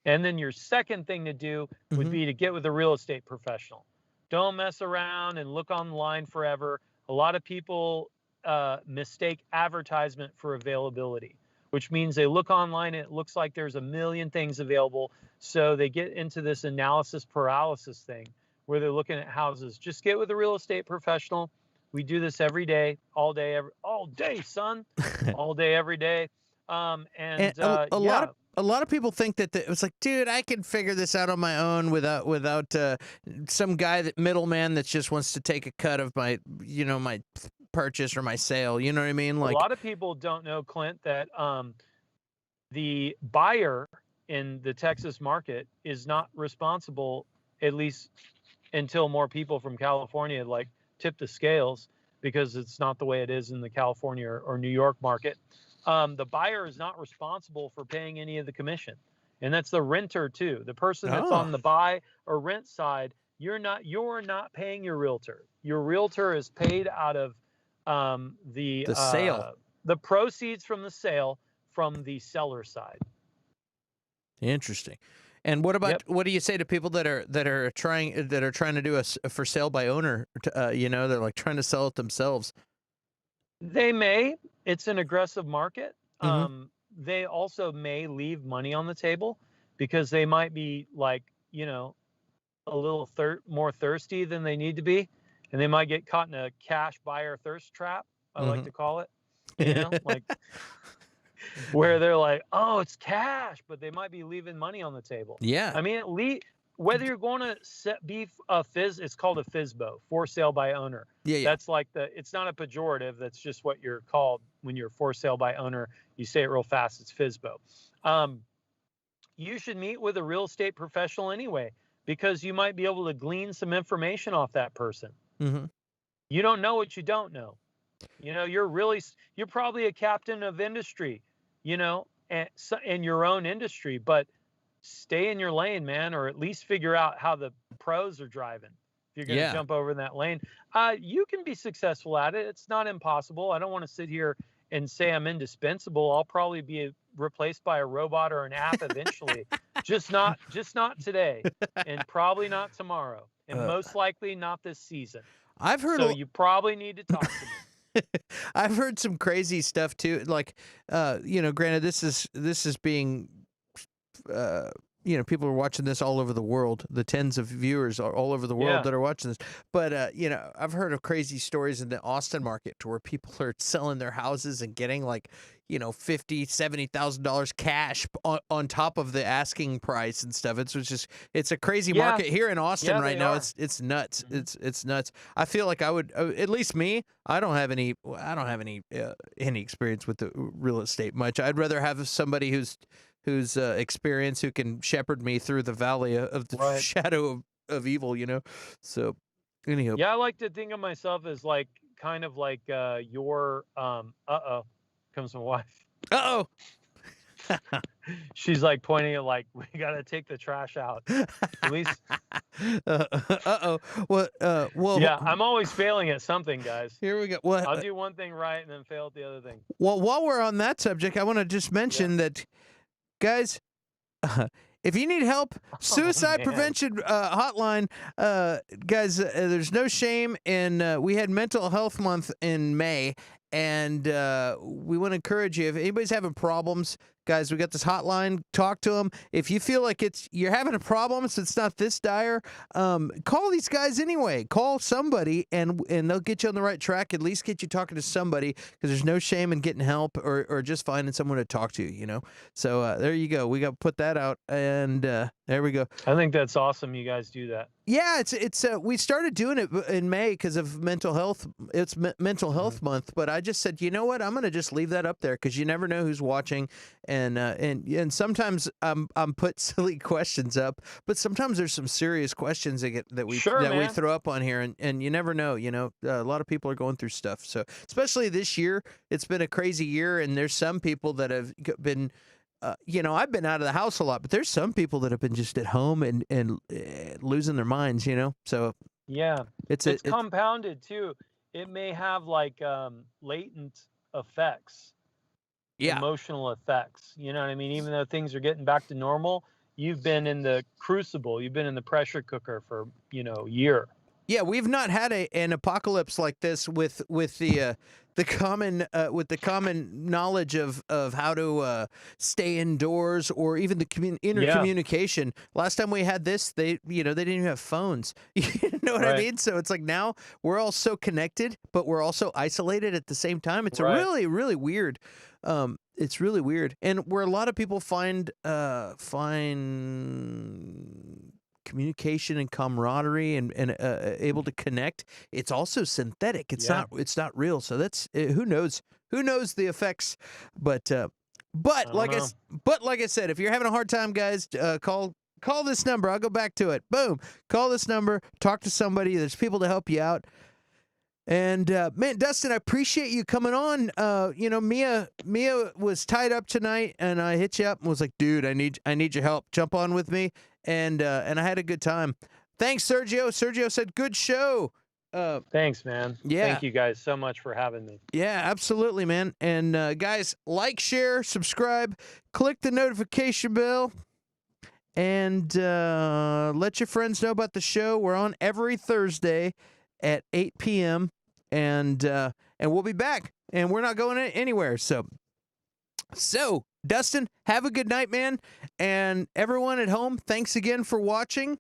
And then your second thing to do would be to get with a real estate professional. Don't mess around and look online forever. A lot of people mistake advertisement for availability, which means they look online and it looks like there's a million things available. So they get into this analysis paralysis thing where they're looking at houses. Just get with a real estate professional. We do this every day, all day, all day, son, all day, every day. And a lot of people think that it was like, dude, I can figure this out on my own without some guy, that middleman that just wants to take a cut of my my purchase or my sale. You know what I mean? Like, a lot of people don't know, Clint, that the buyer in the Texas market is not responsible, at least until more people from California like tip the scales, because it's not the way it is in the California or New York market. The buyer is not responsible for paying any of the commission, and that's the renter too. The person that's on the buy or rent side, you're not paying your realtor. Your realtor is paid out of the sale, the proceeds from the sale from the seller side. Interesting. And what about what do you say to people that are trying to do a for sale by owner? They're like trying to sell it themselves. They may. It's an aggressive market. They also may leave money on the table because they might be like, a little more thirsty than they need to be, and they might get caught in a cash buyer thirst trap, I like to call it. Like where they're like, oh, it's cash, but they might be leaving money on the table. Yeah. I mean, whether you're going to be a it's called a FISBO, for sale by owner. Yeah, yeah. That's like it's not a pejorative. That's just what you're called when you're for sale by owner. You say it real fast. It's FISBO. You should meet with a real estate professional anyway, because you might be able to glean some information off that person. Mm-hmm. You don't know what you don't know. You know, you're probably a captain of industry, you know, and in your own industry, but stay in your lane, man, or at least figure out how the pros are driving. If you're going to jump over in that lane, you can be successful at it. It's not impossible. I don't want to sit here and say I'm indispensable. I'll probably be replaced by a robot or an app eventually. just not today, and probably not tomorrow, and most likely not this season. I've heard. So you probably need to talk to me. I've heard some crazy stuff too. Like, you know, granted, this is being, you know, people are watching this all over the world. The tens of viewers are all over the world that are watching this. But you know, I've heard of crazy stories in the Austin market to where people are selling their houses and getting like, you know, $50,000-$70,000 cash on top of the asking price and stuff. It's a crazy market here in Austin right now. It's nuts. Mm-hmm. It's nuts. I feel like I would, at least me, I don't have any experience with the real estate much. I'd rather have somebody who's experience, who can shepherd me through the valley of the shadow of evil, you know. So anyhow, I like to think of myself as like kind of like your comes my wife. She's like pointing at like, we gotta take the trash out. At least well yeah, I'm always failing at something, guys. Here we go. Well, I'll do one thing right and then fail at the other thing. Well, while we're on that subject, I want to just mention that, guys, if you need help, suicide prevention hotline, guys, there's no shame. And we had Mental Health Month in May, and we want to encourage you, if anybody's having problems, guys, we got this hotline. Talk to them. If you feel like you're having a problem, so it's not this dire, call these guys anyway. Call somebody, and they'll get you on the right track. At least get you talking to somebody, because there's no shame in getting help or just finding someone to talk to. You know. So there you go. We got to put that out, and there we go. I think that's awesome. You guys do that. Yeah, it's we started doing it in May because of mental health. It's Mental Health Month, but I just said, you know what? I'm going to just leave that up there, because you never know who's watching, and sometimes I'm put silly questions up, but sometimes there's some serious questions that we throw up on here, and you never know. You know, a lot of people are going through stuff. So especially this year, it's been a crazy year, and there's some people that have been. You know, I've been out of the house a lot, but there's some people that have been just at home and losing their minds, you know? So yeah, it's compounded too. It may have like latent effects, emotional effects. You know what I mean? Even though things are getting back to normal, you've been in the crucible, you've been in the pressure cooker for, you know, a year. Yeah, we've not had an apocalypse like this with the common knowledge of how to stay indoors, or even the intercommunication. Last time we had this, they didn't even have phones. You know what I mean? So it's like now we're all so connected, but we're also isolated at the same time. It's really, really weird. It's really weird, and where a lot of people find communication and camaraderie and able to connect, it's also synthetic. It's not real. So that's who knows the effects. But like I said, if you're having a hard time, guys, call this number. I'll go back to it. Boom. Call this number. Talk to somebody. There's people to help you out. And man, Dustin, I appreciate you coming on. You know, Mia was tied up tonight, and I hit you up and was like, dude, I need your help. Jump on with me. And I had a good time. Thanks, Sergio. Sergio said, good show. Thanks, man. Yeah. Thank you guys so much for having me. Yeah, absolutely, man. And guys, like, share, subscribe, click the notification bell, and let your friends know about the show. We're on every Thursday at 8 p.m. And we'll be back, and we're not going anywhere. So Dustin, have a good night, man. And everyone at home, thanks again for watching.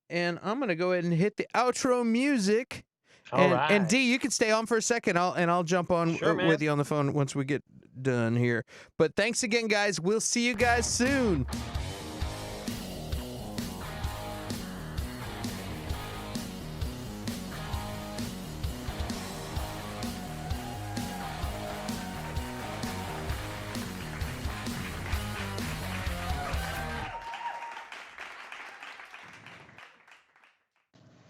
And I'm going to go ahead and hit the outro music. And D, you can stay on for a second. I'll jump on with you on the phone once we get done here. But thanks again, guys. We'll see you guys soon.